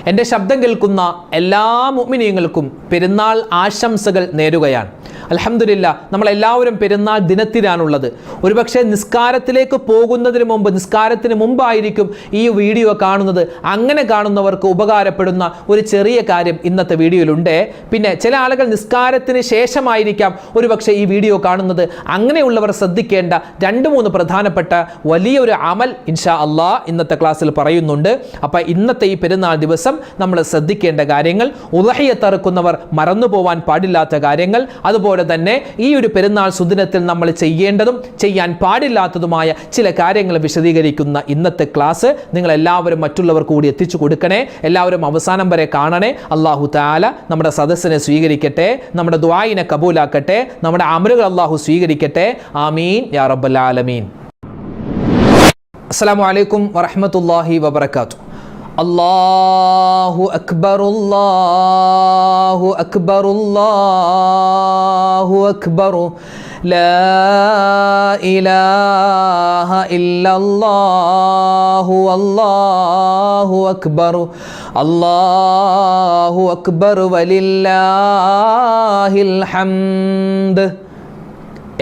എൻ്റെ ശബ്ദം കേൾക്കുന്ന എല്ലാ മുഅ്മിനീങ്ങൾക്കും പെരുന്നാൾ ആശംസകൾ നേരുകയാണ്. അൽഹംദുലില്ലാ, നമ്മളെല്ലാവരും പെരുന്നാൾ ദിനത്തിലാണുള്ളത്. ഒരുപക്ഷെ നിസ്കാരത്തിലേക്ക് പോകുന്നതിന് മുമ്പ്, നിസ്കാരത്തിന് മുമ്പായിരിക്കും ഈ വീഡിയോ കാണുന്നത്. അങ്ങനെ കാണുന്നവർക്ക് ഉപകാരപ്പെടുന്ന ഒരു ചെറിയ കാര്യം ഇന്നത്തെ വീഡിയോയിലുണ്ട്. പിന്നെ ചില ആളുകൾ നിസ്കാരത്തിന് ശേഷമായിരിക്കാം ഒരുപക്ഷെ ഈ വീഡിയോ കാണുന്നത്. അങ്ങനെയുള്ളവർ ശ്രദ്ധിക്കേണ്ട 2-3 പ്രധാനപ്പെട്ട വലിയൊരു അമൽ ഇൻഷാ അള്ളാഹ് ഇന്നത്തെ ക്ലാസ്സിൽ പറയുന്നുണ്ട്. അപ്പം ഇന്നത്തെ ഈ പെരുന്നാൾ ദിവസം നമ്മൾ ശ്രദ്ധിക്കേണ്ട കാര്യങ്ങൾ, ഉളഹിയത്ത് അറുക്കുന്നവർ മറന്നുപോവാൻ പാടില്ലാത്ത കാര്യങ്ങൾ, അതുപോലെ തന്നെ ഈ ഒരു പെരുന്നാൾ സുദിനത്തിൽ നമ്മൾ ചെയ്യേണ്ടതും ചെയ്യാൻ പാടില്ലാത്തതുമായ ചില കാര്യങ്ങൾ വിശദീകരിക്കുന്ന ഇന്നത്തെ ക്ലാസ് നിങ്ങൾ എല്ലാവരും മറ്റുള്ളവർക്ക് കൂടി എത്തിച്ചു കൊടുക്കണേ. എല്ലാവരും അവസാനം വരെ കാണണേ. അല്ലാഹു തആല നമ്മുടെ സദസ്സിനെ സ്വീകരിക്കട്ടെ, നമ്മുടെ ദുആഇനെ കബൂലാക്കട്ടെ, നമ്മുടെ അമലുകൾ അല്ലാഹു സ്വീകരിക്കട്ടെ. ആമീൻ യാ റബ്ബൽ ആലമീൻ. അസ്സലാമു അലൈക്കും വറഹ്മത്തുള്ളാഹി വബറകാതുഹു. അല്ലാഹു അക്ബർ അല്ലാഹു അക്ബർ അല്ലാഹു അക്ബർ ലാ ഇലാഹ ഇല്ലല്ലാഹു അല്ലാഹു അക്ബർ അല്ലാഹു അക്ബർ വലില്ലാഹിൽ ഹംദ്.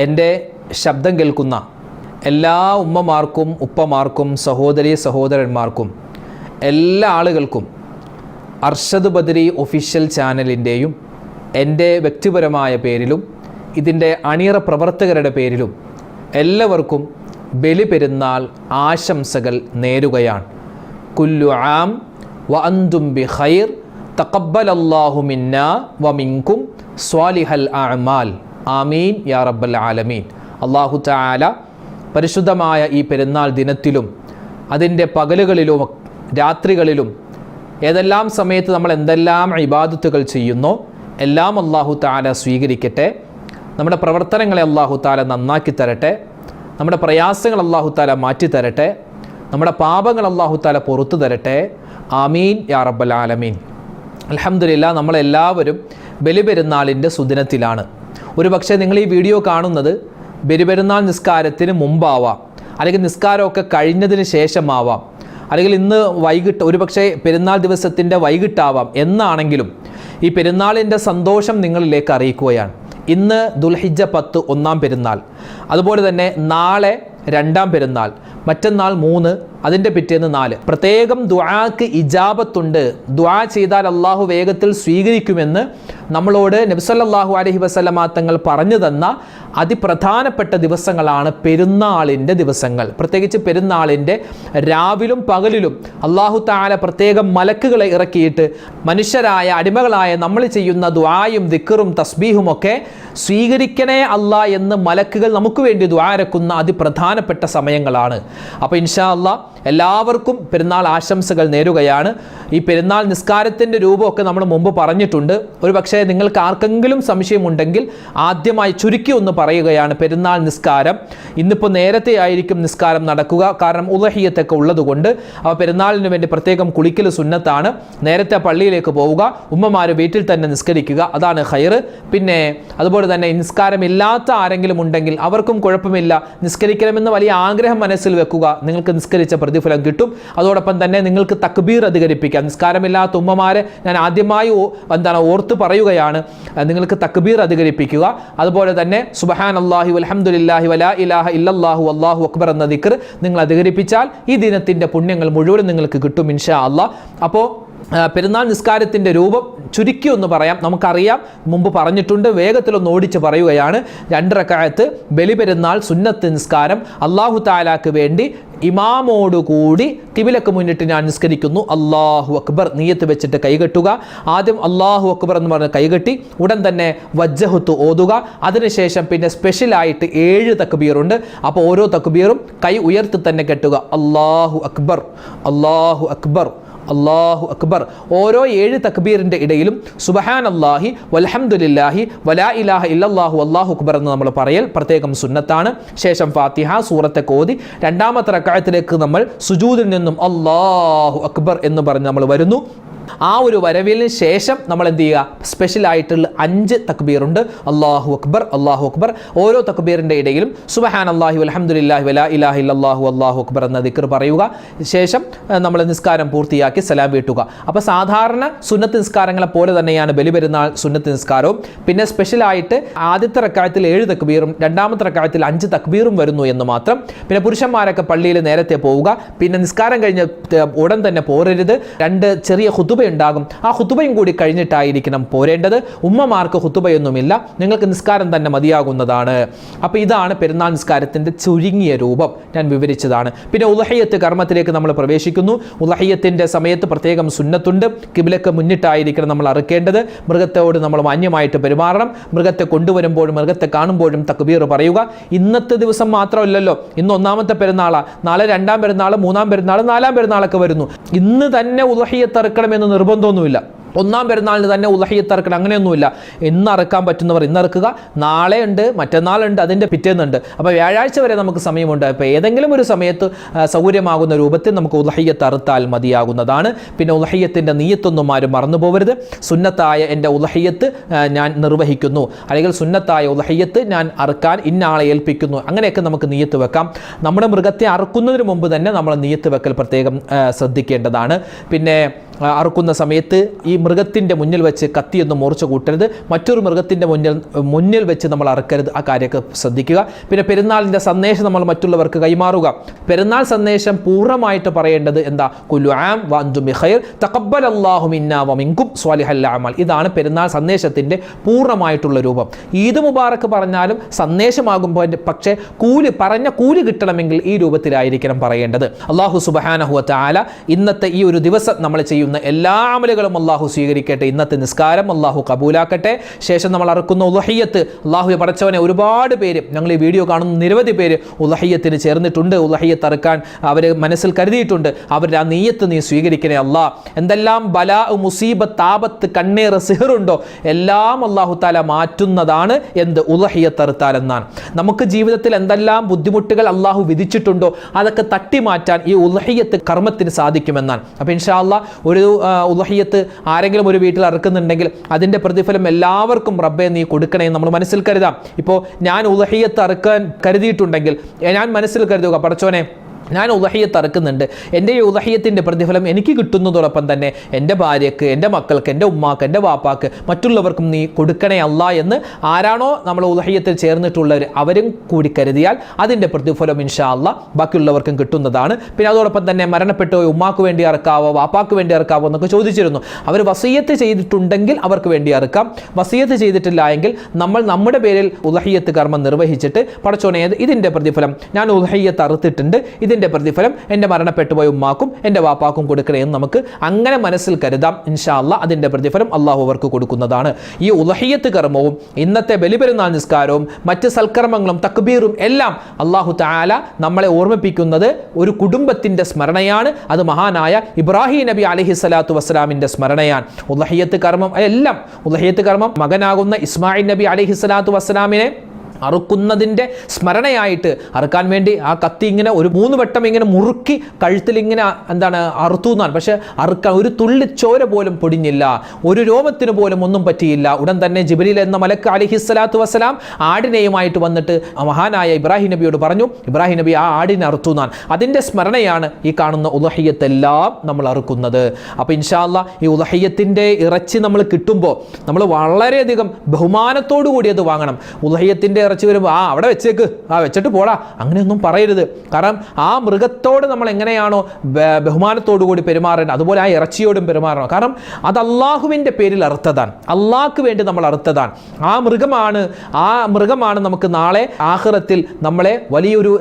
എൻ്റെ ശബ്ദം കേൾക്കുന്ന എല്ലാ ഉമ്മമാർക്കും ഉപ്പമാർക്കും സഹോദരീ സഹോദരന്മാർക്കും എല്ലാ ആളുകൾക്കും അർഷദ് ബദരി ഒഫീഷ്യൽ ചാനലിൻ്റെയും എൻ്റെ വ്യക്തിപരമായ പേരിലും ഇതിൻ്റെ അണിയറ പ്രവർത്തകരുടെ പേരിലും എല്ലാവർക്കും ബലിപെരുന്നാൾ ആശംസകൾ നേരുകയാണ്. കുല്ലു ആം വ അൻതും ബിഖൈർ തഖബ്ബലല്ലാഹു മിന്നാ വ മിൻകും സ്വാലിഹൽ അഅമാൽ. ആമീൻ യാ റബ്ബൽ ആലമീൻ. അല്ലാഹു തആല പരിശുദ്ധമായ ഈ പെരുന്നാൾ ദിനത്തിലും അതിൻ്റെ പകലുകളിലും രാത്രികളിലും ഏതെല്ലാം സമയത്ത് നമ്മൾ എന്തെല്ലാം ഇബാദത്തുകൾ ചെയ്യുന്നോ എല്ലാം അല്ലാഹു തആല സ്വീകരിക്കട്ടെ. നമ്മുടെ പ്രവർത്തനങ്ങളെ അല്ലാഹു തആല നന്നാക്കി തരട്ടെ. നമ്മുടെ പ്രയാസങ്ങൾ അല്ലാഹു തആല മാറ്റി തരട്ടെ. നമ്മുടെ പാപങ്ങൾ അല്ലാഹു തആല പുറത്തു തരട്ടെ. ആമീൻ യാ റബ്ബൽ ആലമീൻ. അൽഹംദുലില്ലാ, നമ്മളെല്ലാവരും ബലിപെരുന്നാളിൻ്റെ സുദിനത്തിലാണ്. ഒരു പക്ഷേ നിങ്ങൾ ഈ വീഡിയോ കാണുന്നത് ബലിപെരുന്നാൾ നിസ്കാരത്തിന് മുമ്പാവാം, അല്ലെങ്കിൽ നിസ്കാരമൊക്കെ കഴിഞ്ഞതിന് ശേഷമാവാം, അല്ലെങ്കിൽ ഇന്ന് വൈകിട്ട്, ഒരുപക്ഷെ പെരുന്നാൾ ദിവസത്തിൻ്റെ വൈകിട്ടാവാം. എന്നാണെങ്കിലും ഈ പെരുന്നാളിൻ്റെ സന്തോഷം നിങ്ങളിലേക്ക് അറിയിക്കുകയാണ്. ഇന്ന് ദുൽഹിജ്ജ 10 ഒന്നാം പെരുന്നാൾ, അതുപോലെ തന്നെ നാളെ 2ാം പെരുന്നാൾ, മറ്റന്നാൾ 3, അതിൻ്റെ പിറ്റേന്ന് 4. പ്രത്യേകം ദുആക്ക് ഇജാബത്തുണ്ട്. ദുആ ചെയ്താൽ അള്ളാഹു വേഗത്തിൽ സ്വീകരിക്കുമെന്ന് നമ്മളോട് നബി സല്ലല്ലാഹു അലൈഹി വസല്ലമ തങ്ങൾ പറഞ്ഞു തന്ന അതിപ്രധാനപ്പെട്ട ദിവസങ്ങളാണ് പെരുന്നാളിൻ്റെ ദിവസങ്ങൾ. പ്രത്യേകിച്ച് പെരുന്നാളിൻ്റെ രാവിലും പകലിലും അള്ളാഹു തആല പ്രത്യേകം മലക്കുകളെ ഇറക്കിയിട്ട് മനുഷ്യരായ അടിമകളായ നമ്മൾ ചെയ്യുന്ന ദുആയും ദിക്റും തസ്ബീഹും ഒക്കെ സ്വീകരിക്കണേ അല്ലാ എന്ന് മലക്കുകൾ നമുക്ക് വേണ്ടി ദുആ ഇറക്കുന്ന അതിപ്രധാനപ്പെട്ട സമയങ്ങളാണ്. അപ്പോൾ ഇൻഷാ അല്ലാഹ് എല്ലാവർക്കും പെരുന്നാൾ ആശംസകൾ നേരുകയാണ്. ഈ പെരുന്നാൾ നിസ്കാരത്തിൻ്റെ രൂപമൊക്കെ നമ്മൾ മുമ്പ് പറഞ്ഞിട്ടുണ്ട്. ഒരു പക്ഷേ നിങ്ങൾക്ക് ആർക്കെങ്കിലും സംശയമുണ്ടെങ്കിൽ ആദ്യമായി ചുരുക്കി ഒന്ന് പറയുകയാണ്. പെരുന്നാൾ നിസ്കാരം ഇന്നിപ്പോൾ നേരത്തെ ആയിരിക്കും നിസ്കാരം നടക്കുക, കാരണം ഉളഹിയത്തൊക്കെ ഉള്ളതുകൊണ്ട്. അപ്പോൾ പെരുന്നാളിന് വേണ്ടി പ്രത്യേകം കുളിക്കൽ സുന്നത്താണ്. നേരത്തെ പള്ളിയിലേക്ക് പോവുക, ഉമ്മമാർ വീട്ടിൽ തന്നെ നിസ്കരിക്കുക, അതാണ് ഖൈർ. പിന്നെ അതുപോലെ തന്നെ നിസ്കാരമില്ലാത്ത ആരെങ്കിലും ഉണ്ടെങ്കിൽ അവർക്കും കുഴപ്പമില്ല, നിസ്കരിക്കണമെന്ന് വലിയ ആഗ്രഹം മനസ്സിൽ വെക്കുക, നിങ്ങൾക്ക് നിസ്കരിച്ച പ്രതിഫലം കിട്ടും. അതോടൊപ്പം തന്നെ നിങ്ങൾക്ക് തക്ബീർ അധികരിപ്പിക്കാം. നിസ്കാരമില്ലാത്ത ഉമ്മമാരെ ഞാൻ ആദ്യമായി ഓർത്ത് പറയുകയാണ്, നിങ്ങൾക്ക് തക്ബീർ അധികരിപ്പിക്കുക. അതുപോലെ തന്നെ സുബ്ഹാനല്ലാഹി വൽഹംദുലില്ലാഹി വലാ ഇലാഹ ഇല്ലല്ലാഹു വല്ലാഹു അക്ബർ എന്ന ദിക്ർ നിങ്ങൾ അധികരിപ്പിച്ചാൽ ഈ ദിനത്തിൻ്റെ പുണ്യങ്ങൾ മുഴുവൻ നിങ്ങൾക്ക് കിട്ടും ഇൻഷാ അല്ലാഹ്. അപ്പോൾ പെരുന്നാൾ നിസ്കാരത്തിൻ്റെ രൂപം ചുരുക്കി ഒന്ന് പറയാം. നമുക്കറിയാം, മുമ്പ് പറഞ്ഞിട്ടുണ്ട്, വേഗത്തിലൊന്ന് ഓടിച്ച് പറയുകയാണ്. 2 റക്അത്ത് ബലിപെരുന്നാൾ സുന്നത്ത് നിസ്കാരം. അല്ലാഹു തആലാക്ക് വേണ്ടി ഇമാമോടുകൂടി ഖിബിലക്ക് മുന്നിട്ട് ഞാൻ നിസ്കരിക്കുന്നു. അല്ലാഹു അക്ബർ നിയ്യത്ത് വെച്ചിട്ട് കൈകെട്ടുക. ആദ്യം അല്ലാഹു അക്ബർ എന്ന് പറഞ്ഞ് കൈകെട്ടി ഉടൻ തന്നെ വജ്ജഹത്തു ഓതുക. അതിനുശേഷം പിന്നെ സ്പെഷ്യലായിട്ട് 7 തക്ബീറുണ്ട്. അപ്പോൾ ഓരോ തക്ബീറും കൈ ഉയർത്തി തന്നെ കെട്ടുക. അല്ലാഹു അക്ബർ, അല്ലാഹു അക്ബർ, അല്ലാഹു അക്ബർ. ഓരോ 7 തക്ബീറിൻ്റെ ഇടയിലും സുബ്ഹാനല്ലാഹി വൽഹംദുലില്ലാഹി വലാ ഇലാഹ ഇല്ലല്ലാഹു വല്ലാഹു അക്ബർ എന്ന് നമ്മൾ പറയൽ പ്രത്യേകം സുന്നത്താണ്. ശേഷം ഫാത്തിഹ സൂറത്തൊക്കെ ഓതി 2ാമത്തെ റക്അത്തിലേക്ക് നമ്മൾ സുജൂദിൽ നിന്നും അല്ലാഹു അക്ബർ എന്ന് പറഞ്ഞ് നമ്മൾ വരുന്നു. ആ ഒരു വരവിന് ശേഷം നമ്മൾ എന്ത് ചെയ്യുക, സ്പെഷ്യലായിട്ടുള്ള 5 തക്ബീറുണ്ട്. അല്ലാഹു അക്ബർ, അല്ലാഹു അക്ബർ. ഓരോ തക്ബീറിൻ്റെ ഇടയിലും സുബ്ഹാനല്ലാഹി വൽഹംദുലില്ലാഹി വലാ ഇലാഹ ഇല്ലല്ലാഹു അല്ലാഹു അക്ബർ എന്ന ദിക്ർ പറയുക. ശേഷം നമ്മൾ നിസ്കാരം പൂർത്തിയാക്കി സലാം വീട്ടുക. അപ്പോൾ സാധാരണ സുന്നത്ത് നിസ്കാരങ്ങളെ പോലെ തന്നെയാണ് ബലിപെരുന്നാൾ സുന്നത്ത് നിസ്കാരവും. പിന്നെ സ്പെഷ്യലായിട്ട് ആദ്യത്തെ റക്അത്തിൽ 7 തക്ബീറും രണ്ടാമത്തെ റക്അത്തിൽ 5 തക്ബീറും വരുന്നു എന്ന് മാത്രം. പിന്നെ പുരുഷന്മാരൊക്കെ പള്ളിയിൽ നേരത്തെ പോവുക. പിന്നെ നിസ്കാരം കഴിഞ്ഞ് ഉടൻ തന്നെ പോരരുത്. 2 ചെറിയ ഖുതുബ ഉണ്ടാകും. ആ ഖുതുബയും കൂടി കഴിഞ്ഞിട്ടായിരിക്കണം പോരേണ്ടത്. ഉമ്മമാർക്ക് ഖുതുബയൊന്നുമില്ല, നിങ്ങൾക്ക് നിസ്കാരം തന്നെ മതിയാകുന്നതാണ്. അപ്പോൾ ഇതാണ് പെരുന്നാൾ നിസ്കാരത്തിൻ്റെ ചുരുങ്ങിയ രൂപം ഞാൻ വിവരിച്ചതാണ്. പിന്നെ ഉളഹിയ്യത്ത് കർമ്മത്തിലേക്ക് നമ്മൾ പ്രവേശിക്കുന്നു. ഉളഹിയ്യത്തിൻ്റെ സമയത്ത് പ്രത്യേകം സുന്നത്തുണ്ട്. കിബിലക്ക് മുന്നിട്ടായിരിക്കണം നമ്മൾ അറുക്കേണ്ടത്. മൃഗത്തോട് നമ്മൾ മാന്യമായിട്ട് പെരുമാറണം. മൃഗത്തെ കൊണ്ടുവരുമ്പോഴും മൃഗത്തെ കാണുമ്പോഴും തക്ബീർ പറയുക. ഇന്നത്തെ ദിവസം മാത്രമല്ലല്ലോ, ഇന്ന് 1-ാമത്തെ പെരുന്നാളാണ്, നാളെ 2-ാം പെരുന്നാൾ, 3-ാം പെരുന്നാൾ, 4-ാം പെരുന്നാളൊക്കെ വരുന്നു. ഇന്ന് തന്നെ ഉളഹിയ്യത്ത് അറുക്കണമെന്ന് നിർബന്ധമൊന്നുമില്ല. 1-ാം പെരുന്നാളിന് തന്നെ ഉളഹിയ്യത്ത് അറുക്കണം അങ്ങനെയൊന്നുമില്ല. ഇന്ന് അറുക്കാൻ പറ്റുന്നവർ ഇന്ന് അറുക്കുക. നാളെ ഉണ്ട്, മറ്റന്നാളുണ്ട്, അതിൻ്റെ പിറ്റേന്നുണ്ട്. അപ്പോൾ വ്യാഴാഴ്ച വരെ നമുക്ക് സമയമുണ്ട്. അപ്പോൾ ഏതെങ്കിലും ഒരു സമയത്ത് സൗകര്യമാകുന്ന രൂപത്തിൽ നമുക്ക് ഉളഹിയ്യത്ത് അറുത്താൽ മതിയാകുന്നതാണ്. പിന്നെ ഉളഹിയ്യത്തിൻ്റെ നിയ്യത്തൊന്നും ആരും മറന്നു പോകരുത്. സുന്നത്തായ എൻ്റെ ഉളഹിയ്യത്ത് ഞാൻ നിർവഹിക്കുന്നു, അല്ലെങ്കിൽ സുന്നത്തായ ഉളഹിയ്യത്ത് ഞാൻ അറുക്കാൻ ഇന്നയാളെ ഏൽപ്പിക്കുന്നു, അങ്ങനെയൊക്കെ നമുക്ക് നിയ്യത്ത് വെക്കാം. നമ്മുടെ മൃഗത്തെ അറുക്കുന്നതിന് മുമ്പ് തന്നെ നമ്മൾ നിയ്യത്ത് വെക്കൽ പ്രത്യേകം ശ്രദ്ധിക്കേണ്ടതാണ്. പിന്നെ അറുക്കുന്ന സമയത്ത് ഈ മൃഗത്തിൻ്റെ മുന്നിൽ വെച്ച് കത്തിയൊന്നും മൂർച്ച കൂട്ടരുത്. മറ്റൊരു മൃഗത്തിൻ്റെ മുന്നിൽ വെച്ച് നമ്മൾ അറുക്കരുത്. ആ കാര്യമൊക്കെ ശ്രദ്ധിക്കുക. പിന്നെ പെരുന്നാളിൻ്റെ സന്ദേശം നമ്മൾ മറ്റുള്ളവർക്ക് കൈമാറുക. പെരുന്നാൾ സന്ദേശം പൂർണ്ണമായിട്ട് പറയേണ്ടത് എന്താ? കുല്ലു ആം വ അൻതും ബിഖൈർ തഖബ്ബലല്ലാഹു മിന്നാ വ മിൻകും സ്വാലിഹൽ അഅമാൽ. ഇതാണ് പെരുന്നാൾ സന്ദേശത്തിൻ്റെ പൂർണ്ണമായിട്ടുള്ള രൂപം. ഈദ് മുബാറക്ക് പറഞ്ഞാലും സന്ദേശമാകുമ്പോൾ പക്ഷേ പറഞ്ഞ കൂലി കിട്ടണമെങ്കിൽ ഈ രൂപത്തിലായിരിക്കണം പറയേണ്ടത്. അല്ലാഹു സുബ്ഹാനഹു വ തആല ഇന്നത്തെ ഈ ഒരു ദിവസം നമ്മൾ ചെയ്യുന്ന എല്ലാ അമലുകളും അല്ലാഹു സ്വീകരിക്കട്ടെ. ഇന്നത്തെ നിസ്കാരം അല്ലാഹു കബൂലാക്കട്ടെ. ശേഷം നമ്മൾ അറുക്കുന്ന ഉളഹിയ്യത്ത്, അല്ലാഹു പടച്ചവനെ, ഒരുപാട് പേര്, ഞങ്ങൾ ഈ വീഡിയോ കാണുന്ന നിരവധി പേര് ഉളഹിയ്യത്തിന് ചേർന്നിട്ടുണ്ട്. ഉളഹിയ്യത്ത് അറുക്കാൻ അവർ മനസ്സിൽ കരുതിയിട്ടുണ്ട്. അവരുടെ ആ നിയ്യത്ത് നീ സ്വീകരിക്കണേ അല്ലാ. എന്തെല്ലാം ബലാ, മുസീബത്ത്, ആപത്ത്, കണ്ണീർ, സിഹറുണ്ടോ എല്ലാം അല്ലാഹു തആല മാറ്റുന്നതാണ് എന്ത്? ഉളഹിയ്യത്ത് അറുത്താൽ എന്നാണ്. നമുക്ക് ജീവിതത്തിൽ എന്തെല്ലാം ബുദ്ധിമുട്ടുകൾ അല്ലാഹു വിധിച്ചിട്ടുണ്ടോ അതൊക്കെ തട്ടി മാറ്റാൻ ഈ ഉളഹിയ്യത്ത് കർമ്മത്തിന് സാധിക്കുമെന്നാണ്. അപ്പോൾ ഇൻഷാ അല്ലാഹ് ഒരു ഉളഹിയ്യത്ത് ആരെങ്കിലും ഒരു വീട്ടിൽ അറുക്കുന്നുണ്ടെങ്കിൽ അതിൻ്റെ പ്രതിഫലം എല്ലാവർക്കും റബ്ബേ നീ കൊടുക്കണേ നമ്മൾ മനസ്സിൽ കരുതാം. ഇപ്പോൾ ഞാൻ ഉളഹിയ്യത്ത് അറുക്കാൻ കരുതിയിട്ടുണ്ടെങ്കിൽ ഞാൻ മനസ്സിൽ കരുതുക, പടച്ചോനെ ഞാൻ ഉളഹിയ്യത്ത് അറുക്കുന്നുണ്ട്, എൻ്റെ ഈ ഉളഹിയ്യത്തിൻ്റെ പ്രതിഫലം എനിക്ക് കിട്ടുന്നതോടൊപ്പം തന്നെ എൻ്റെ ഭാര്യയ്ക്ക്, എൻ്റെ മക്കൾക്ക്, എൻ്റെ ഉമ്മാക്ക്, എൻ്റെ വാപ്പാക്ക്, മറ്റുള്ളവർക്കും നീ കൊടുക്കണേ അല്ലാ എന്ന് ആരാണോ നമ്മൾ ഉളഹിയ്യത്തിൽ ചേർന്നിട്ടുള്ളവർ അവരും കൂടി കരുതിയാൽ അതിൻ്റെ പ്രതിഫലം ഇൻഷാ അല്ലാ ബാക്കിയുള്ളവർക്കും കിട്ടുന്നതാണ്. പിന്നെ അതോടൊപ്പം തന്നെ മരണപ്പെട്ടോ ഉമ്മാക്ക് വേണ്ടി അറുക്കാവോ വാപ്പാക്ക് വേണ്ടി അറുക്കാവോ എന്നൊക്കെ ചോദിച്ചിരുന്നു. അവർ വസിയ്യത്ത് ചെയ്തിട്ടുണ്ടെങ്കിൽ അവർക്ക് വേണ്ടി അറുക്കാം. വസിയ്യത്ത് ചെയ്തിട്ടില്ല എങ്കിൽ നമ്മൾ നമ്മുടെ പേരിൽ ഉളഹിയ്യത്ത് കർമ്മം നിർവഹിച്ചിട്ട് പടച്ചോനെ ഇതിൻ്റെ പ്രതിഫലം ഞാൻ ഉളഹിയ്യത്ത് അറുത്തിട്ടുണ്ട്, ഇതിൻ്റെ പ്രതിഫലം എൻ്റെ മരണപ്പെട്ടു പോയ ഉമ്മാക്കും എൻ്റെ വാപ്പാക്കും കൊടുക്കണേ എന്ന് നമുക്ക് അങ്ങനെ മനസ്സിൽ കരുതാം. ഇൻഷാ അല്ലാഹ് അതിൻ്റെ പ്രതിഫലം അള്ളാഹു അവർക്ക് കൊടുക്കുന്നതാണ്. ഈ ഉളഹിയ്യത്ത് കർമ്മവും ഇന്നത്തെ ബലിപെരുന്നാൾ നിസ്കാരവും മറ്റ് സൽക്കർമ്മങ്ങളും തക്ബീറും എല്ലാം അള്ളാഹു തആല നമ്മളെ ഓർമ്മിപ്പിക്കുന്നത് ഒരു കുടുംബത്തിൻ്റെ സ്മരണയാണ്. അത് മഹാനായ ഇബ്രാഹിം നബി അലൈഹിസ്സലാത്തു വസ്സലാമിൻ്റെ സ്മരണയാണ്. ഉളഹിയ്യത്ത് കർമ്മം എല്ലാം, ഉളഹിയ്യത്ത് കർമ്മം മകനാകുന്ന ഇസ്മായിൽ നബി അലൈഹിസ്സലാത്തു വസ്സലാമിനെ അറുക്കുന്നതിൻ്റെ സ്മരണയായിട്ട് അറുക്കാൻ വേണ്ടി ആ കത്തി ഇങ്ങനെ ഒരു 3 വട്ടം ഇങ്ങനെ മുറുക്കി കഴുത്തിൽ ഇങ്ങനെ അറുത്തു എന്നാണ്. പക്ഷെ അറുക്കാൻ ഒരു തുള്ളി ചോര പോലും പൊടിഞ്ഞില്ല, ഒരു രോമത്തിന് പോലും ഒന്നും പറ്റിയില്ല. ഉടൻ തന്നെ ജിബ്രീൽ എന്ന മലക്ക് അലൈഹിസ്സലാത്തു വസ്സലാം ആടിനെയുമായിട്ട് വന്നിട്ട് മഹാനായ ഇബ്രാഹിം നബിയോട് പറഞ്ഞു, ഇബ്രാഹിം നബി ആ ആടിനെ അറുത്തു എന്നാണ്. അതിൻ്റെ സ്മരണയാണ് ഈ കാണുന്ന ഉളഹിയ്യത്തെല്ലാം നമ്മൾ അറുക്കുന്നത്. അപ്പോൾ ഇൻഷാ അല്ലാഹ് ഈ ഉളഹിയ്യത്തിൻ്റെ ഇറച്ചി നമ്മൾ കിട്ടുമ്പോൾ നമ്മൾ വളരെയധികം ബഹുമാനത്തോടു കൂടി അത് വാങ്ങണം. ഉളഹിയ്യത്തിൻ്റെ ഇറച്ചി വരുമ്പോൾ അവിടെ വെച്ചേക്ക്, വെച്ചിട്ട് പോടാ, അങ്ങനെയൊന്നും പറയരുത്. കാരണം ആ മൃഗത്തോട് നമ്മൾ എങ്ങനെയാണോ ബഹുമാനത്തോടു കൂടി പെരുമാറേണ്ടത് അതുപോലെ ആ ഇറച്ചിയോടും പെരുമാറണം. കാരണം അത് അള്ളാഹുവിൻ്റെ പേരിൽ അറുത്തതാണ്, അള്ളാഹ്ക്ക് വേണ്ടി നമ്മൾ അറുത്തതാണ്. ആ മൃഗമാണ് നമുക്ക് നാളെ ആഖിറത്തിൽ നമ്മളെ വലിയൊരു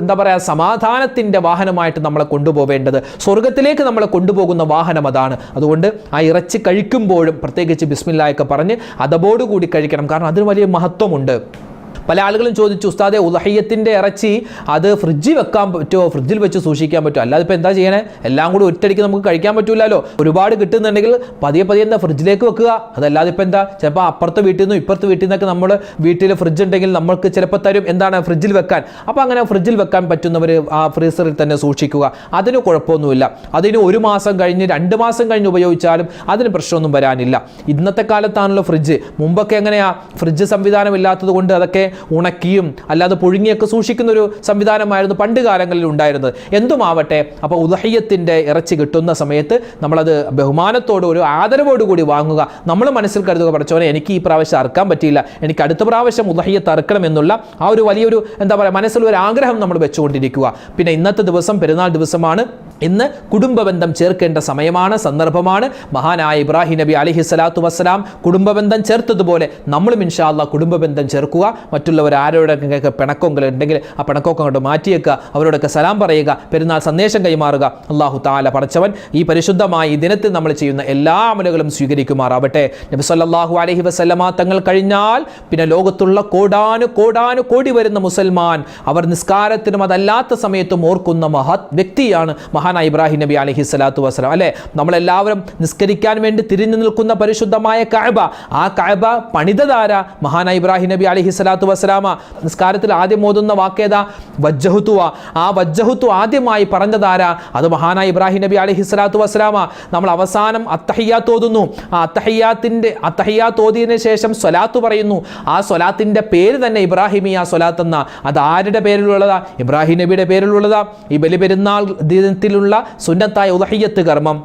സമാധാനത്തിൻ്റെ വാഹനമായിട്ട് നമ്മളെ കൊണ്ടുപോവേണ്ടത്. സ്വർഗത്തിലേക്ക് നമ്മളെ കൊണ്ടുപോകുന്ന വാഹനം അതാണ്. അതുകൊണ്ട് ആ ഇറച്ചി കഴിക്കുമ്പോഴും പ്രത്യേകിച്ച് ബിസ്മില്ലാഹ് ഒക്കെ പറഞ്ഞ് അതബോടുകൂടി കഴിക്കണം. കാരണം അതിന് വലിയ മഹത്വമുണ്ട്. പല ആളുകളും ചോദിച്ചു, ഉസ്താദെ ഉളഹിയ്യത്തിൻ്റെ ഇറച്ചി അത് ഫ്രിഡ്ജിൽ വെക്കാൻ പറ്റുമോ, ഫ്രിഡ്ജിൽ വെച്ച് സൂക്ഷിക്കാൻ പറ്റുമോ? അല്ലാതെ ഇപ്പോൾ എന്താ ചെയ്യണേ, എല്ലാം കൂടി ഒറ്റയടിക്ക് നമുക്ക് കഴിക്കാൻ പറ്റില്ലല്ലോ. ഒരുപാട് കിട്ടുന്നുണ്ടെങ്കിൽ പതിയെ എന്താ ഫ്രിഡ്ജിലേക്ക് വെക്കുക. അതല്ലാതെ ഇപ്പോൾ എന്താ, ചിലപ്പോൾ അപ്പുറത്തെ വീട്ടിൽ നിന്നും ഇപ്പുറത്തെ വീട്ടിൽ നിന്നൊക്കെ നമ്മൾ വീട്ടിൽ ഫ്രിഡ്ജ് ഉണ്ടെങ്കിൽ നമ്മൾക്ക് ചിലപ്പോൾ തരും എന്താണ് ഫ്രിഡ്ജിൽ വെക്കാൻ. അപ്പോൾ അങ്ങനെ ഫ്രിഡ്ജിൽ വെക്കാൻ പറ്റുന്നവർ ആ ഫ്രീസറിൽ തന്നെ സൂക്ഷിക്കുക. അതിന് കുഴപ്പമൊന്നുമില്ല. അതിന് 1 മാസം കഴിഞ്ഞ് 2 മാസം കഴിഞ്ഞ് ഉപയോഗിച്ചാലും അതിന് പ്രശ്നമൊന്നും വരാനില്ല. ഇന്നത്തെ കാലത്താണല്ലോ ഫ്രിഡ്ജ്. മുമ്പൊക്കെ എങ്ങനെയാ, ഫ്രിഡ്ജ് സംവിധാനം ഇല്ലാത്തത് കൊണ്ട് അതൊക്കെ ഉണക്കിയും അല്ലാതെ പുഴുങ്ങിയൊക്കെ സൂക്ഷിക്കുന്ന ഒരു സംവിധാനമായിരുന്നു പണ്ട് കാലങ്ങളിൽ ഉണ്ടായിരുന്നത്. എന്തുമാവട്ടെ, അപ്പോൾ ഉളഹിയ്യത്തിൻ്റെ ഇറച്ചി കിട്ടുന്ന സമയത്ത് നമ്മളത് ബഹുമാനത്തോട് ഒരു ആദരവോടുകൂടി വാങ്ങുക. നമ്മൾ മനസ്സിൽ കരുതുക, പഠിച്ചോനെ എനിക്ക് ഈ പ്രാവശ്യം അറുക്കാൻ പറ്റിയില്ല, എനിക്ക് അടുത്ത പ്രാവശ്യം ഉളഹിയ്യത്ത് അറുക്കണം എന്നുള്ള ആ ഒരു വലിയൊരു എന്താ പറയുക മനസ്സിലൊരു ആഗ്രഹം നമ്മൾ വെച്ചുകൊണ്ടിരിക്കുക. പിന്നെ ഇന്നത്തെ ദിവസം പെരുന്നാൾ ദിവസമാണ്. ഇന്ന് കുടുംബബന്ധം ചേർക്കേണ്ട സമയമാണ്, സന്ദർഭമാണ്. മഹാനായ ഇബ്രാഹിം നബി അലൈഹിസ്സലാത്തു വസ്സലാം കുടുംബബന്ധം ചേർത്തതുപോലെ നമ്മളും ഇൻഷാ അല്ലാഹ് കുടുംബബന്ധം ചേർക്കുക. മറ്റുള്ളവർ ആരോടൊക്കെ പിണക്കങ്ങൾ ഉണ്ടെങ്കിൽ ആ പിണക്കമൊക്കെ അങ്ങോട്ട് മാറ്റിയേക്കുക, അവരോടൊക്കെ സലാം പറയുക, പെരുന്നാൾ സന്ദേശം കൈമാറുക. അല്ലാഹു തആല പടച്ചവൻ ഈ പരിശുദ്ധമായ ഈ ദിനത്തിൽ നമ്മൾ ചെയ്യുന്ന എല്ലാ അമലുകളും സ്വീകരിക്കുമാറാവട്ടെ. നബി സല്ലല്ലാഹു അലൈഹി വസല്ലമ തങ്ങൾ കഴിഞ്ഞാൽ പിന്നെ ലോകത്തുള്ള കോടാനു കോടി വരുന്ന മുസൽമാൻ അവർ നിസ്കാരത്തിനും അതല്ലാത്ത സമയത്തും ഓർക്കുന്ന മഹത് വ്യക്തിയാണ് മഹാനായ ഇബ്രാഹിം നബി അലൈഹിസ്സലാത്തു വസ്സലാം. അല്ലേ, നമ്മളെല്ലാവരും നിസ്കരിക്കാൻ വേണ്ടി തിരിഞ്ഞു നിൽക്കുന്ന പരിശുദ്ധമായ കഅബ, ആ കഅബ പണിതതാര മഹാനായ ഇബ്രാഹിം നബി അലൈഹിസ്സലാത്തു വസ്സലാമ. നിസ്കാരത്തിൽ ആദ്യം ഓതുന്ന വാക്കേതാ, വജ്ജഹുതുവ. ആ വജ്ജഹുത്തു ആദ്യമായി പറഞ്ഞതാര, അത് മഹാനായ ഇബ്രാഹിം നബി അലൈഹിസ്സലാത്തു വസ്സലാമ. നമ്മൾ അവസാനം അത്തഹിയ്യാത്ത് ഓതുന്നു. ആ അത്തഹിയ്യാത്ത് ഓതിയതിനു ശേഷം സ്വലാത്ത് പറയുന്നു. ആ സ്വലാത്തിന്റെ പേര് തന്നെ ഇബ്രാഹിമിയ സ്വലാത്ത് എന്ന. അത് ആരുടെ പേരിലുള്ളതാ? ഇബ്രാഹിം നബിയുടെ പേരിലുള്ളതാ. ഈ ബലിപെരുന്നാൾ ദിനത്തിലുള്ള സുന്നത്തായ ഉളഹിയ്യത്ത് കർമ്മം,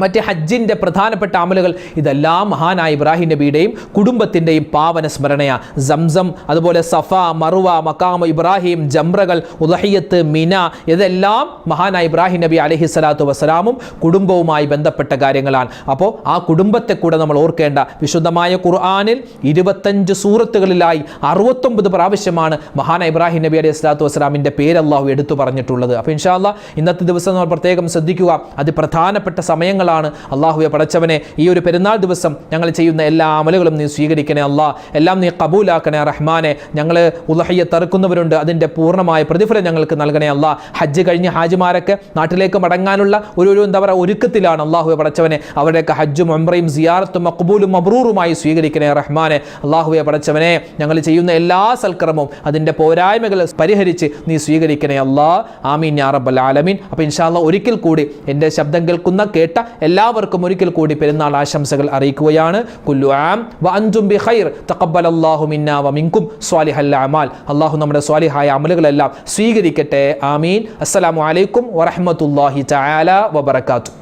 മറ്റ് ഹജ്ജിൻ്റെ പ്രധാനപ്പെട്ട അമലുകൾ, ഇതെല്ലാം മഹാനായ ഇബ്രാഹിം നബിയുടെയും കുടുംബത്തിൻ്റെയും പാവന സ്മരണയാ. സംസം, അതുപോലെ സഫ, മറുവ, മക്കാമ ഇബ്രാഹിം, ജംറകൾ, ഉളഹിയ്യത്ത്, മിന, ഇതെല്ലാം മഹാനായ ഇബ്രാഹിം നബി അലൈഹിസ്സലാത്തു വസ്സലാമും കുടുംബവുമായി ബന്ധപ്പെട്ട കാര്യങ്ങളാണ്. അപ്പോൾ ആ കുടുംബത്തെ കൂടെ നമ്മൾ ഓർക്കേണ്ട. വിശുദ്ധമായ ഖുർആനിൽ 25 സൂറത്തുകളിലായി 69 പ്രാവശ്യമാണ് മഹാനായ ഇബ്രാഹിം നബി അലൈഹിസ്സലാത്തു വസ്സലാമിൻ്റെ പേര് അല്ലാഹു എടുത്തു പറഞ്ഞിട്ടുള്ളത്. അപ്പോൾ ഇൻഷാ അല്ലാഹ് ഇന്നത്തെ ദിവസം നമ്മൾ പ്രത്യേകം ശ്രദ്ധിക്കുക. അതിപ്രധാനപ്പെട്ട സമയങ്ങൾ അല്ലാഹുവേ പടച്ചവനെ, ഈ ഒരു പെരുന്നാൾ ദിവസം ഞങ്ങൾ ചെയ്യുന്ന എല്ലാ അമലുകളും നീ സ്വീകരിക്കണേ അല്ലാഹ്, എല്ലാം നീ കബൂലാക്കണേ റഹ്മാനെ. ഞങ്ങൾ ഉളഹിയ്യത്ത് അറുക്കുന്നവരുണ്ട്, അതിൻ്റെ പൂർണ്ണമായ പ്രതിഫലം ഞങ്ങൾക്ക് നൽകണേ അല്ലാഹ്. ഹജ്ജ് കഴിഞ്ഞ് ഹാജിമാരൊക്കെ നാട്ടിലേക്ക് മടങ്ങാനുള്ള ഒരു എന്താ പറയുക ഒരുക്കത്തിലാണ് അല്ലാഹുവേ പടച്ചവനെ. അവരുടെയൊക്കെ ഹജ്ജും ഉംറയും സിയാറത്തും മഖ്ബൂലും മബ്റൂറുമായി സ്വീകരിക്കണേ റഹ്മാനെ. അല്ലാഹുവേ പടച്ചവനെ, ഞങ്ങൾ ചെയ്യുന്ന എല്ലാ സൽക്കർമ്മവും അതിൻ്റെ പോരായ്മകൾ പരിഹരിച്ച് നീ സ്വീകരിക്കണേ അല്ലാഹ്. ആമീൻ യാ റബ്ബൽ ആലമീൻ. അപ്പോൾ ഇൻഷാ അല്ലാഹ് ഒരിക്കൽ കൂടി എൻ്റെ ശബ്ദം കേൾക്കുന്ന കേട്ട എല്ലാവർക്കും ഒരിക്കൽ കൂടി പെരുന്നാൾ ആശംസകൾ അറിയിക്കുകയാണ്. കുല്ലു ആം വ അൻതും ബിഖൈർ തഖബ്ബലല്ലാഹു മിന്നാ വ മിൻകും സ്വാലിഹൽ അമാൽ. അല്ലാഹു നമ്മുടെ സ്വാലിഹായ അമലുകളെല്ലാം സ്വീകരിക്കട്ടെ. ആമീൻ. അസ്സലാമു അലൈക്കും വറഹ്മത്തുള്ളാഹി തആല വബറകാതുഹു.